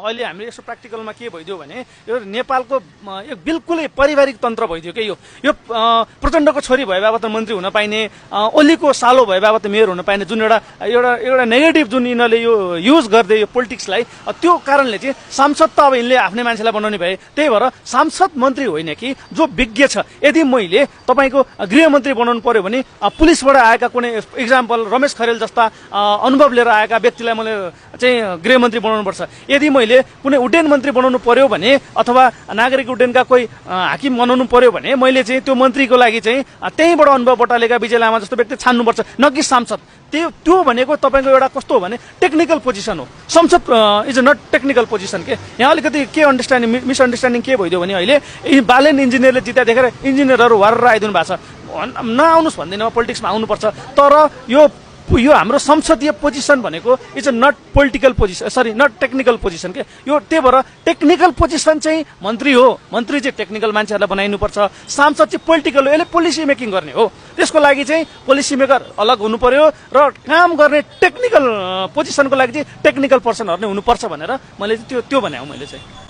अहिले हामीले यसो प्र्याक्टिकलमा के भइदियो भने यो नेपालको एक बिल्कुलै पारिवारिक तन्त्र भइदियो के यो प्रचण्डको छोरी भए बाबत मन्त्री हुन पाइने, ओलीको सालो भए बाबत मेयर हुन पाइने जुन एउटा नेगेटिभ जुन यिनीहरूले यो युज गर्दै यो पोलिटिक्सलाई, त्यो कारणले चाहिँ सांसद त अब यिनले आफ्नै मान्छेलाई बनाउने भए। त्यही भएर सांसद मन्त्री होइन कि जो विज्ञ छ। यदि मैले तपाईँको गृहमन्त्री बनाउनु पर्यो भने पुलिसबाट आएका कुनै इक्जाम्पल रमेश खरेल जस्ता अनुभव लिएर आएका व्यक्तिलाई मैले चाहिँ गृहमन्त्री बनाउनुपर्छ। यदि मैले कुनै उड्डयन मन्त्री बनाउनु पर्यो भने अथवा नागरिक उड्डयनका कोही हाकिम बनाउनु पर्यो भने मैले चाहिँ त्यो मन्त्रीको लागि चाहिँ त्यहीँबाट अनुभव बटालेका विजय लामा जस्तो व्यक्ति छान्नुपर्छ, न कि सांसद। त्यो भनेको तपाईँको एउटा कस्तो हो भने टेक्निकल पोजिसन हो। संसद इज नट टेक्निकल पोजिसन के। यहाँ अलिकति के मिसअन्डरस्ट्यान्डिङ के भइदियो भने अहिले बालेन इन्जिनियरले जिता देखेर इन्जिनियरहरू वारेर आइदिनु भएको छ। नआउनुहोस् भन्दैन, पोलिटिक्समा आउनुपर्छ। तर यो हाम्रो संसदीय पोजिसन भनेको is a not political position, sorry not technical position के यो। त्यही भएर टेक्निकल पोजिसन चाहिँ मन्त्री हो। मन्त्री चाहिँ टेक्निकल मान्छेहरूलाई बनाइनुपर्छ। सांसद चाहिँ पोलिटिकल हो, यसले पोलिसी मेकिङ गर्ने हो। त्यसको लागि चाहिँ पोलिसी मेकर अलग हुनु पर्यो र काम गर्ने टेक्निकल पोजिसनको लागि चाहिँ टेक्निकल पर्सनहरू नै हुनुपर्छ भनेर मैले त्यो भने मैले चाहिँ